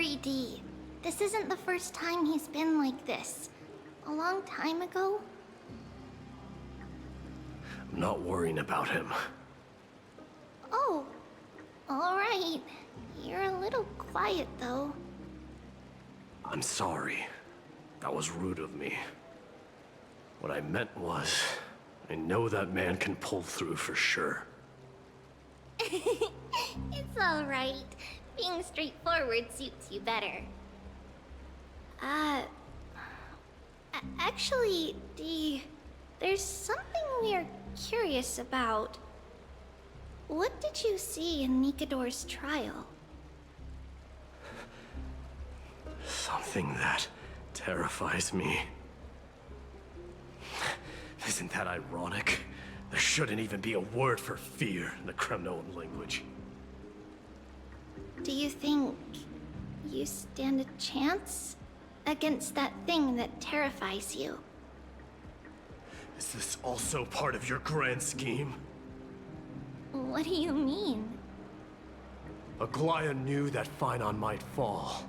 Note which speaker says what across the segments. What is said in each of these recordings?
Speaker 1: worry, Dee. This isn't the first time he's been like this. A long time ago?
Speaker 2: I'm not worrying about him.
Speaker 1: Oh, alright. You're a little quiet, though.
Speaker 2: I'm sorry. That was rude of me. What I meant was, I know that man can pull through for sure.
Speaker 1: It's alright. Being straightforward suits you better. Actually, Dee, there's something we're curious about. What did you see in Nikador's trial?
Speaker 2: Something that terrifies me. Isn't that ironic? There shouldn't even be a word for fear in the Kremnoan language.
Speaker 1: Do you think you stand a chance against that thing that terrifies you?
Speaker 2: Is this also part of your grand scheme?
Speaker 1: What do you mean?
Speaker 2: Aglaya knew that Phynon might fall.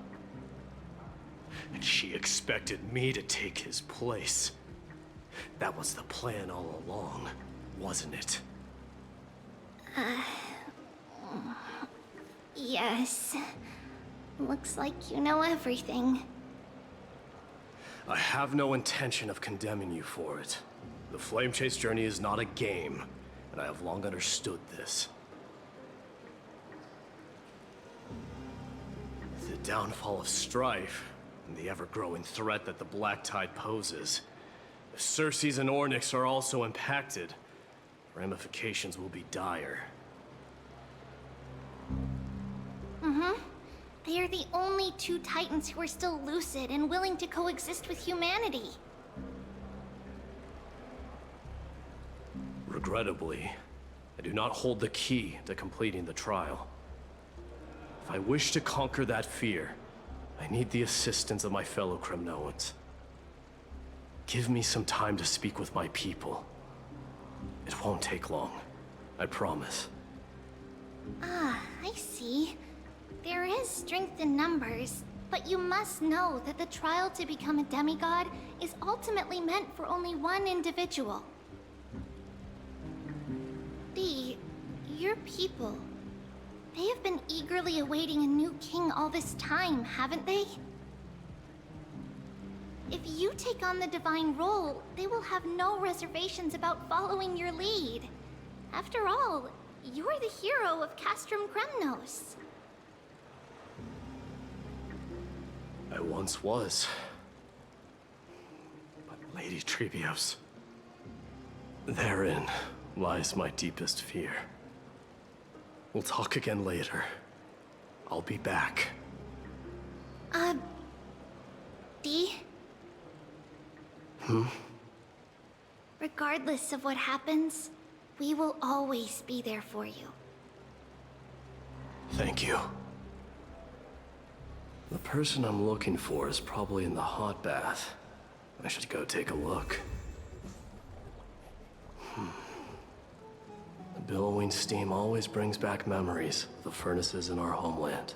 Speaker 2: And she expected me to take his place. That was the plan all along, wasn't it?
Speaker 1: Yes. Looks like you know everything.
Speaker 2: I have no intention of condemning you for it. The Flame Chase journey is not a game, and I have long understood this. The downfall of strife, and the ever-growing threat that the Black Tide poses. If Circes and Ornyx are also impacted, ramifications will be dire.
Speaker 1: They are the only two Titans who are still lucid and willing to coexist with humanity.
Speaker 2: Regrettably, I do not hold the key to completing the trial. If I wish to conquer that fear, I need the assistance of my fellow Kremnoans. Give me some time to speak with my people. It won't take long, I promise.
Speaker 1: Ah, I see. There is strength in numbers, but you must know that the trial to become a demigod is ultimately meant for only one individual. Dee, your people, they have been eagerly awaiting a new king all this time, haven't they? If you take on the divine role, they will have no reservations about following your lead. After all, you're the hero of Castrum Kremnos.
Speaker 2: I once was. But Lady Trebios, therein lies my deepest fear. We'll talk again later. I'll be back.
Speaker 1: Dee? Regardless of what happens, we will always be there for you.
Speaker 2: Thank you. The person I'm looking for is probably in the hot bath. I should go take a look. The billowing steam always brings back memories of the furnaces in our homeland.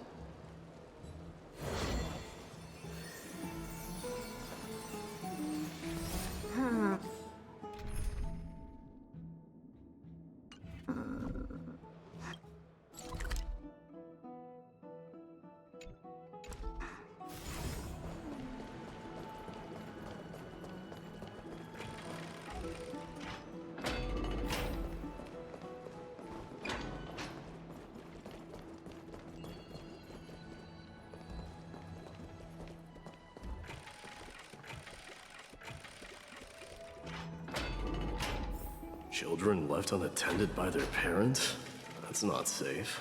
Speaker 2: Children left unattended by their parents? That's not safe.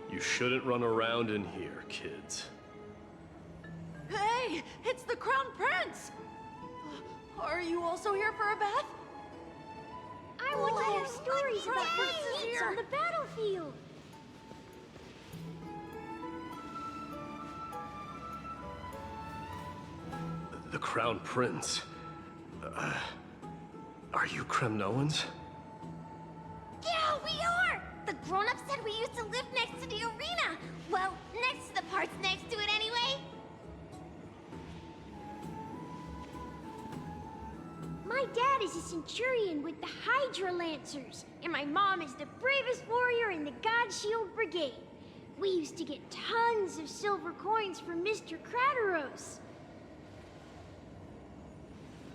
Speaker 2: You shouldn't run around in here, kids.
Speaker 3: Hey, it's the Crown Prince! Are you also here for a bath?
Speaker 4: I want to hear stories about
Speaker 3: Prince is
Speaker 4: kids
Speaker 3: here.
Speaker 4: on the battlefield.
Speaker 2: Crown Prince. Are you Kremnoans?
Speaker 1: Yeah, we are! The grown-ups said we used to live next to the arena. Well, next to the parts next to it anyway.
Speaker 4: My dad is a centurion with the Hydra Lancers, and my mom is the bravest warrior in the God Shield Brigade. We used to get tons of silver coins from Mr. Crateros.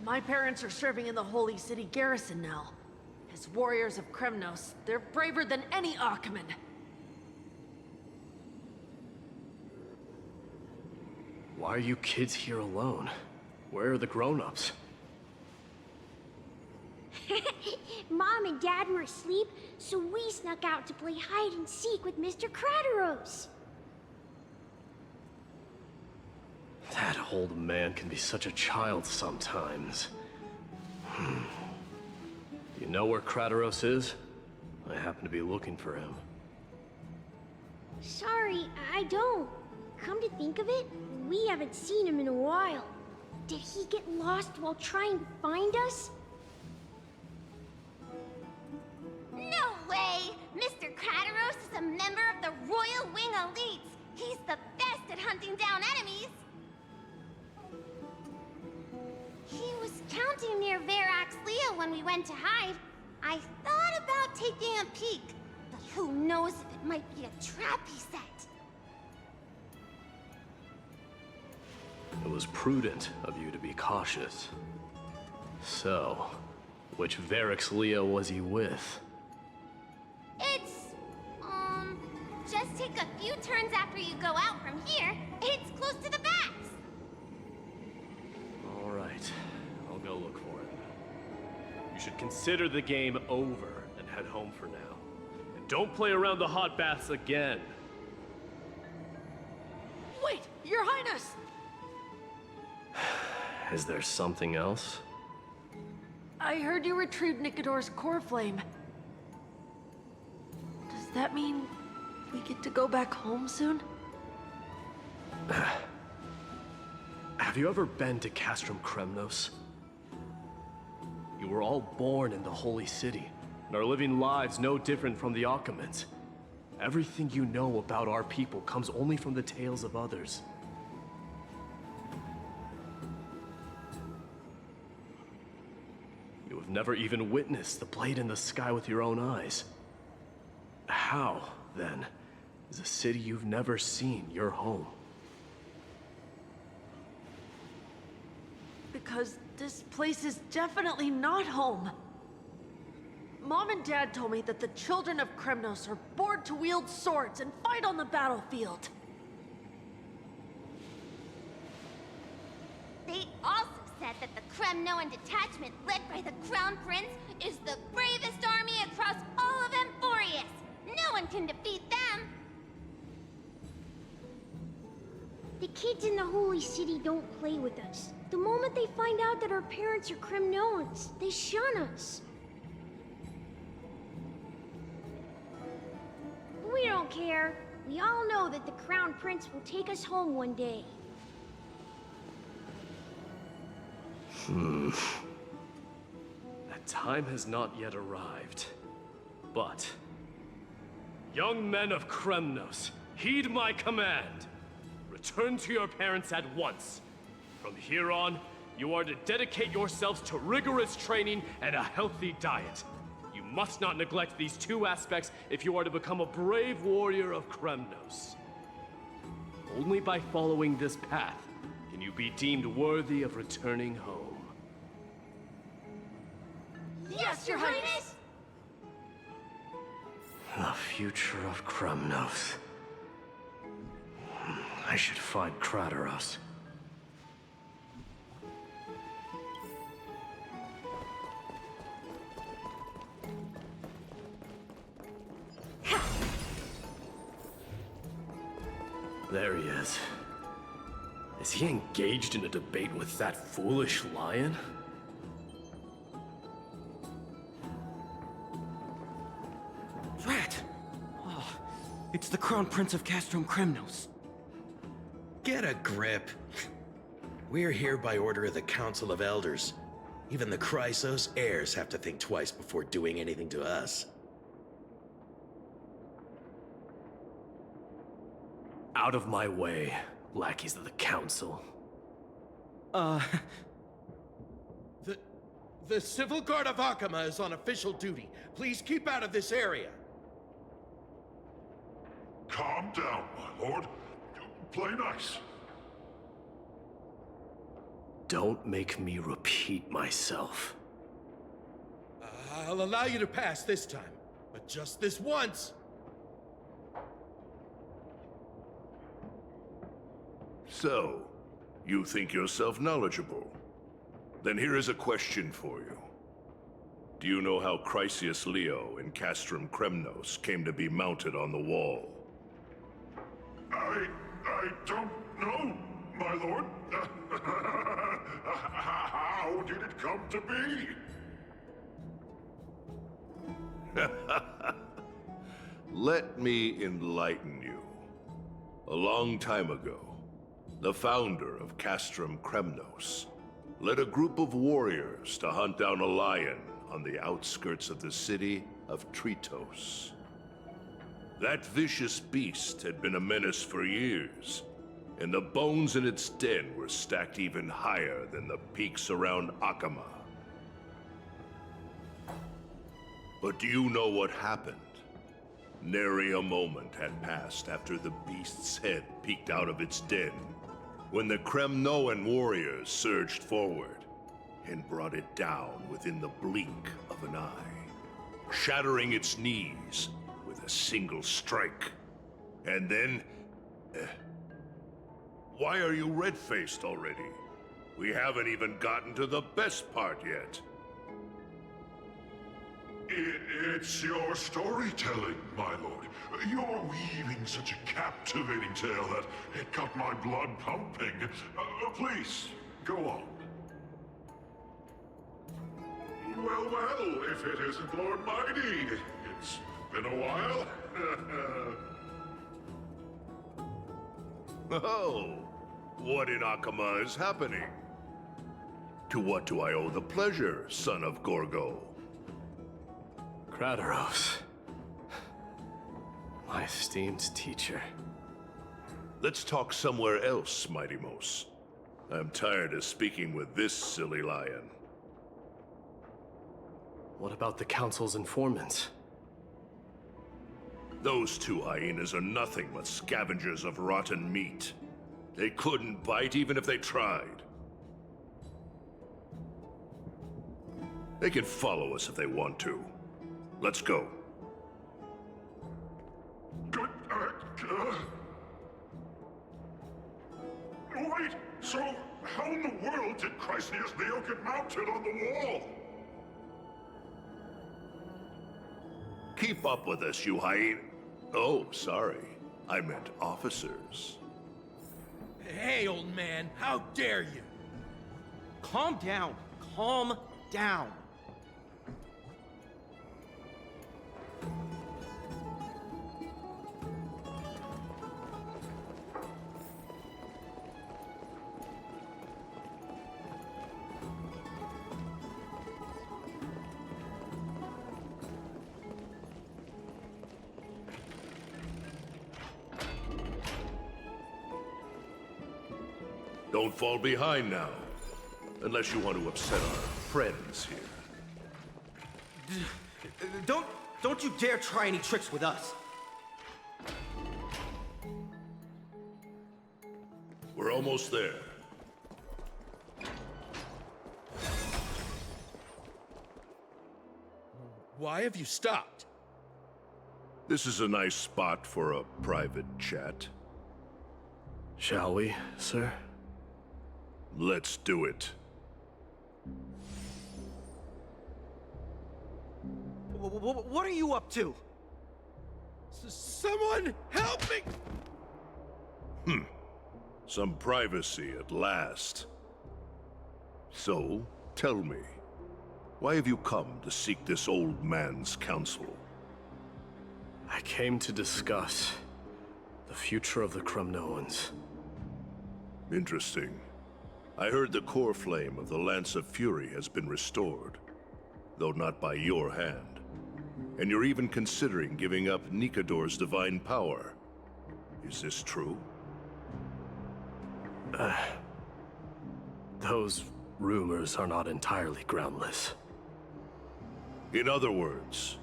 Speaker 3: My parents are serving in the Holy City garrison now. As warriors of Kremnos, they're braver than any Achaemen.
Speaker 2: Why are you kids here alone? Where are the grown-ups?
Speaker 4: Mom and Dad were asleep, so we snuck out to play hide and seek with Mr. Crateros.
Speaker 2: That old man can be such a child sometimes. You know where Crateros is? I happen to be looking for him.
Speaker 4: Sorry, I don't. Come to think of it, we haven't seen him in a while. Did he get lost while trying to find us?
Speaker 1: No way! Mr. Crateros is a member of the Royal Wing Elites. He's the best at hunting down enemies. He was counting near Verax Leo when we went to hide. I thought about taking a peek, but who knows if it might be a trap he set.
Speaker 2: It was prudent of you to be cautious. So, which Verax Leo was he with?
Speaker 1: It's, just take a few turns after you go out from here. It's close to the backs.
Speaker 2: All right, I'll go look for him. You should consider the game over and head home for now. And don't play around the hot baths again.
Speaker 3: Wait, Your Highness!
Speaker 2: Is there something else?
Speaker 3: I heard you retrieved Nikador's core flame. Does that mean we get to go back home soon?
Speaker 2: Have you ever been to Castrum Kremnos? You were all born in the Holy City, and are living lives no different from the Achaemens. Everything you know about our people comes only from the tales of others. You have never even witnessed the blade in the sky with your own eyes. How, then, is a city you've never seen your home?
Speaker 3: Because this place is definitely not home. Mom and Dad told me that the children of Kremnos are born to wield swords and fight on the battlefield.
Speaker 1: They also said that the Kremnoan detachment led by the Crown Prince is the bravest army across all of Emporius. No one can defeat them.
Speaker 4: The kids in the Holy City don't play with us. The moment they find out that our parents are Kremnoans, they shun us. We don't care. We all know that the Crown Prince will take us home one day.
Speaker 2: That time has not yet arrived. But, young men of Kremnos, heed my command. Return to your parents at once. From here on, you are to dedicate yourselves to rigorous training and a healthy diet. You must not neglect these two aspects if you are to become a brave warrior of Kremnos. Only by following this path can you be deemed worthy of returning home.
Speaker 3: Yes, Your Highness!
Speaker 2: The future of Kremnos. I should find Crateros. There he is. Is he engaged in a debate with that foolish lion?
Speaker 5: Rat! Oh, it's the Crown Prince of Castrum Kremnos.
Speaker 6: Get a grip. We're here by order of the Council of Elders. Even the Chrysos heirs have to think twice before doing anything to us.
Speaker 2: Out of my way, lackeys of the Council.
Speaker 6: The Civil Guard of Akama is on official duty. Please keep out of this area.
Speaker 7: Calm down, my lord. Play nice.
Speaker 2: Don't make me repeat myself.
Speaker 6: I'll allow you to pass this time, but just this once.
Speaker 7: So, you think yourself knowledgeable? Then here is a question for you. Do you know how Chrysius Leo and Castrum Kremnos came to be mounted on the wall? I don't know, my lord. How did it come to be? Let me enlighten you. A long time ago, the founder of Castrum Kremnos led a group of warriors to hunt down a lion on the outskirts of the city of Tritos. That vicious beast had been a menace for years, and the bones in its den were stacked even higher than the peaks around Akama. But do you know what happened? Nary a moment had passed after the beast's head peeked out of its den, when the Kremnoan warriors surged forward and brought it down within the blink of an eye, shattering its knees with a single strike. And then... why are you red-faced already? We haven't even gotten to the best part yet. It's your storytelling, my lord. You're weaving such a captivating tale that it got my blood pumping. Please, go on. Well, if it isn't Lord Mighty. It's been a while. Oh, what in Akama is happening? To what do I owe the pleasure, son of Gorgo?
Speaker 2: Krataros. My esteemed teacher.
Speaker 7: Let's talk somewhere else, Mighty Mos. I'm tired of speaking with this silly lion.
Speaker 2: What about the Council's informants?
Speaker 7: Those two hyenas are nothing but scavengers of rotten meat. They couldn't bite even if they tried. They can follow us if they want to. Let's go. Good. Wait, so how in the world did Chrysius Leo get mounted on the wall? Keep up with us, you hyena. Oh, sorry. I meant officers.
Speaker 6: Hey, old man, how dare you?
Speaker 5: Calm down. Calm down.
Speaker 7: Don't fall behind now. Unless you want to upset our friends here.
Speaker 5: Don't you dare try any tricks with us.
Speaker 7: We're almost there.
Speaker 6: Why have you stopped?
Speaker 7: This is a nice spot for a private chat.
Speaker 2: Shall we, sir?
Speaker 7: Let's do it.
Speaker 5: What are you up to?
Speaker 6: Someone help me!
Speaker 7: Some privacy at last. So, tell me, why have you come to seek this old man's counsel?
Speaker 2: I came to discuss the future of the Kremnoans.
Speaker 7: Interesting. I heard the core flame of the Lance of Fury has been restored, though not by your hand. And you're even considering giving up Nikador's divine power. Is this true?
Speaker 2: Those rumors are not entirely groundless.
Speaker 7: In other words,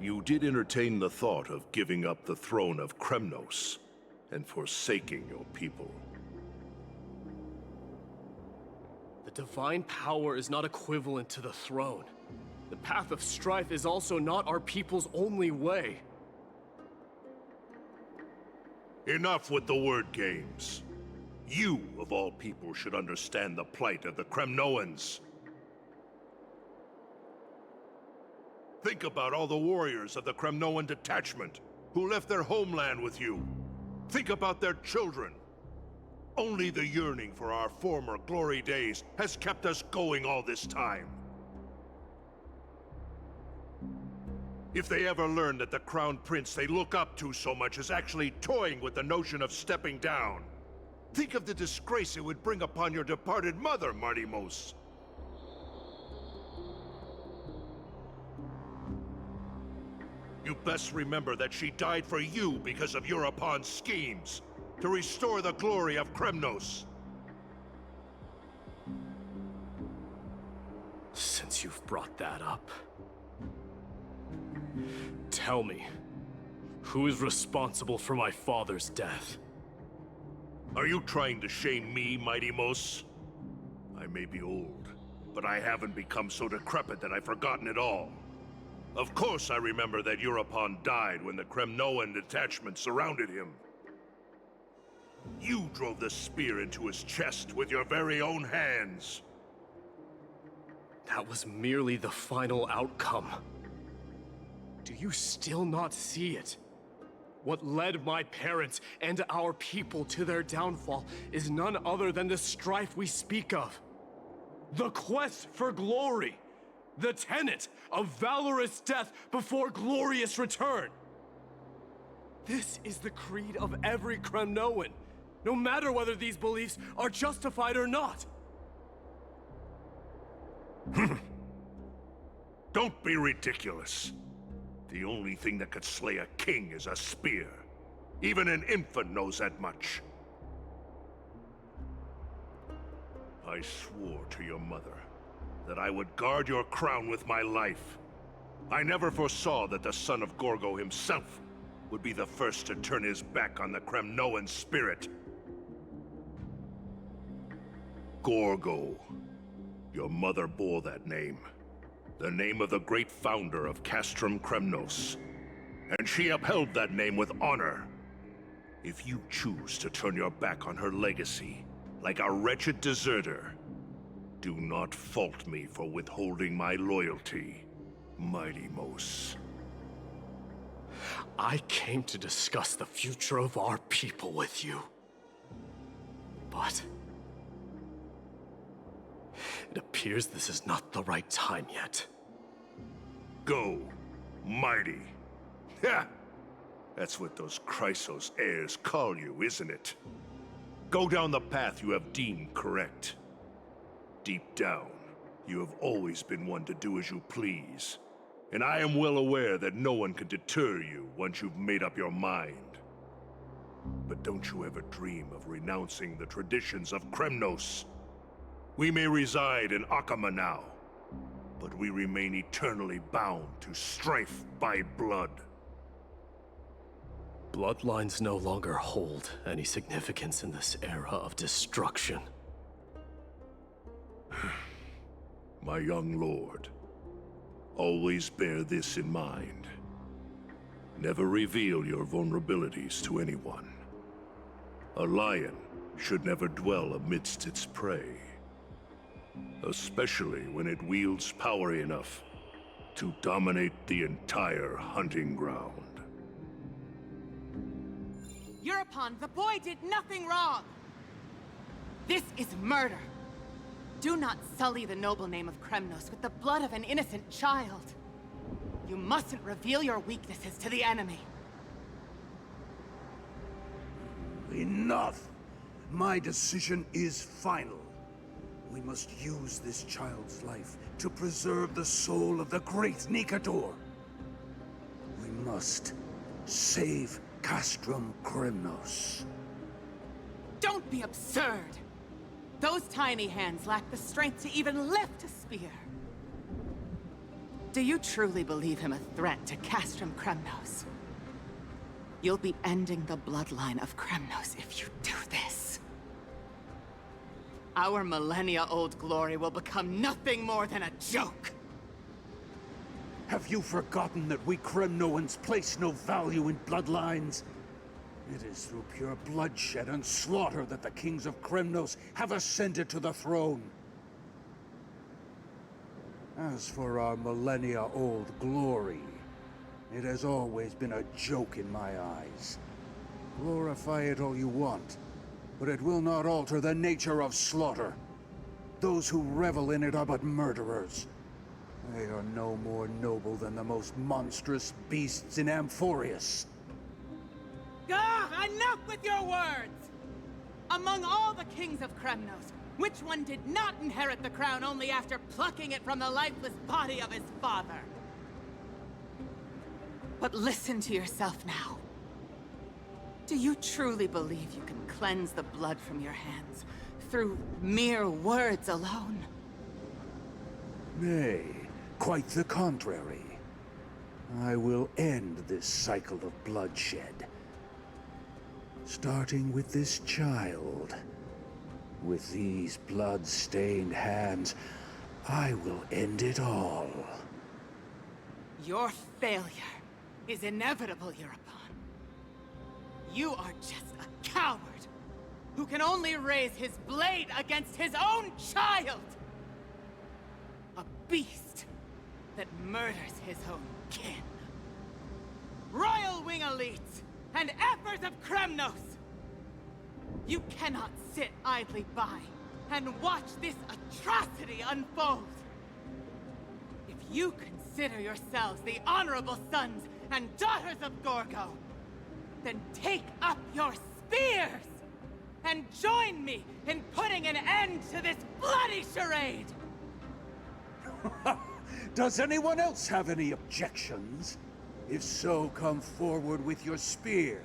Speaker 7: you did entertain the thought of giving up the throne of Kremnos and forsaking your people.
Speaker 2: The divine power is not equivalent to the throne. The path of strife is also not our people's only way.
Speaker 7: Enough with the word games. You, of all people, should understand the plight of the Kremnoans. Think about all the warriors of the Kremnoan detachment who left their homeland with you. Think about their children. Only the yearning for our former glory days has kept us going all this time. If they ever learn that the Crown Prince they look up to so much is actually toying with the notion of stepping down, think of the disgrace it would bring upon your departed mother, Martimos. You best remember that she died for you because of Europon's schemes, to restore the glory of Kremnos.
Speaker 2: Since you've brought that up, tell me, who is responsible for my father's death?
Speaker 7: Are you trying to shame me, Martimos? I may be old, but I haven't become so decrepit that I've forgotten it all. Of course I remember that Europon died when the Kremnoan detachment surrounded him. You drove the spear into his chest with your very own hands.
Speaker 2: That was merely the final outcome. Do you still not see it? What led my parents and our people to their downfall is none other than the strife we speak of. The quest for glory. The tenet of valorous death before glorious return. This is the creed of every Kremnoan, no matter whether these beliefs are justified or not.
Speaker 7: Don't be ridiculous. The only thing that could slay a king is a spear. Even an infant knows that much. I swore to your mother that I would guard your crown with my life. I never foresaw that the son of Gorgo himself would be the first to turn his back on the Kremnoan spirit. Gorgo. Your mother bore that name. The name of the great founder of Castrum Kremnos. And she upheld that name with honor. If you choose to turn your back on her legacy, like a wretched deserter, do not fault me for withholding my loyalty, Martimos.
Speaker 2: I came to discuss the future of our people with you. But it appears this is not the right time yet.
Speaker 7: Go, mighty. Ha! That's what those Chrysos heirs call you, isn't it? Go down the path you have deemed correct. Deep down, you have always been one to do as you please. And I am well aware that no one can deter you once you've made up your mind. But don't you ever dream of renouncing the traditions of Kremnos. We may reside in Akama now, but we remain eternally bound to strife by blood.
Speaker 2: Bloodlines no longer hold any significance in this era of destruction.
Speaker 7: My young lord, always bear this in mind. Never reveal your vulnerabilities to anyone. A lion should never dwell amidst its prey, especially when it wields power enough to dominate the entire hunting ground.
Speaker 8: Europon, the boy did nothing wrong! This is murder! Do not sully the noble name of Kremnos with the blood of an innocent child. You mustn't reveal your weaknesses to the enemy.
Speaker 9: Enough! My decision is final. We must use this child's life to preserve the soul of the great Nikador. We must save Castrum Kremnos.
Speaker 8: Don't be absurd! Those tiny hands lack the strength to even lift a spear. Do you truly believe him a threat to Castrum Kremnos? You'll be ending the bloodline of Kremnos if you do this. Our millennia-old glory will become nothing more than a joke.
Speaker 9: Have you forgotten that we Kremnoans place no value in bloodlines? It is through pure bloodshed and slaughter that the kings of Kremnos have ascended to the throne. As for our millennia-old glory, it has always been a joke in my eyes. Glorify it all you want, but it will not alter the nature of slaughter. Those who revel in it are but murderers. They are no more noble than the most monstrous beasts in Amphorius.
Speaker 8: Ah, enough with your words! Among all the kings of Kremnos, which one did not inherit the crown only after plucking it from the lifeless body of his father? But listen to yourself now. Do you truly believe you can cleanse the blood from your hands through mere words alone?
Speaker 9: Nay, quite the contrary. I will end this cycle of bloodshed. Starting with this child. With these blood-stained hands, I will end it all.
Speaker 8: Your failure is inevitable, European. You are just a coward who can only raise his blade against his own child! A beast that murders his own kin. Royal Wing Elites and Emperors of Kremnos! You cannot sit idly by and watch this atrocity unfold. If you consider yourselves the honorable sons and daughters of Gorgo, then take up your spears and join me in putting an end to this bloody charade!
Speaker 9: Does anyone else have any objections? If so, come forward with your spear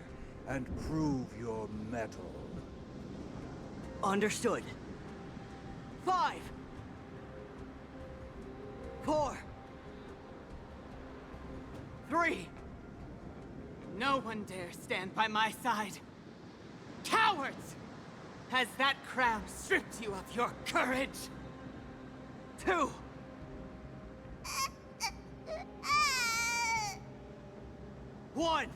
Speaker 9: and prove your mettle.
Speaker 10: Understood.
Speaker 8: 5, 4, 3. No one dare stand by my side. Cowards! Has that crown stripped you of your courage? 2. One.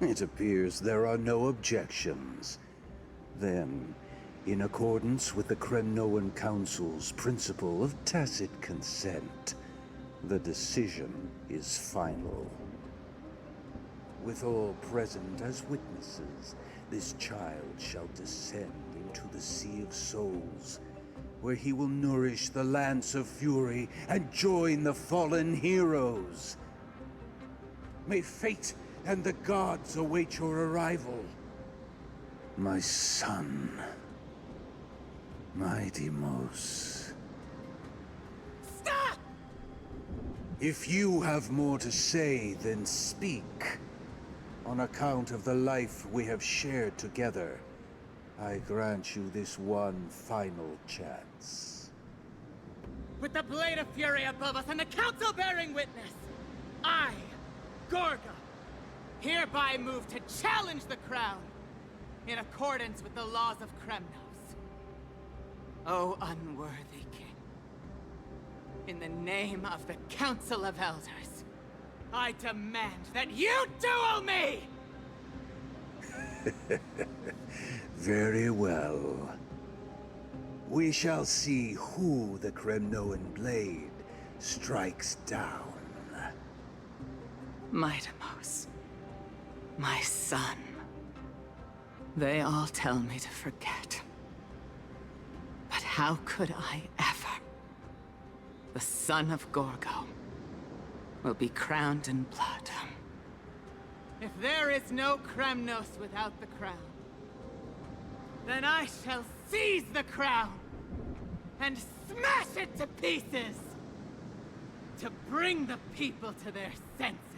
Speaker 9: It appears there are no objections. Then, in accordance with the Kremnoan Council's principle of tacit consent, the decision is final. With all present as witnesses, this child shall descend into the Sea of Souls, where he will nourish the Lance of Fury and join the fallen heroes. May fate and the gods await your arrival. My son, my Deimos.
Speaker 8: Stop!
Speaker 9: If you have more to say, then speak. On account of the life we have shared together, I grant you this one final chance.
Speaker 8: With the Blade of Fury above us and the Council bearing witness, I, Gorga, hereby move to challenge the crown in accordance with the laws of Kremnos. O unworthy king, in the name of the Council of Elders, I demand that you duel me!
Speaker 9: Very well. We shall see who the Kremnoan blade strikes down.
Speaker 8: My Deimos, my son. They all tell me to forget. But how could I ever? The son of Gorgo will be crowned in blood. If there is no Kremnos without the crown, Then I shall seize the crown and smash it to pieces to bring the people to their senses.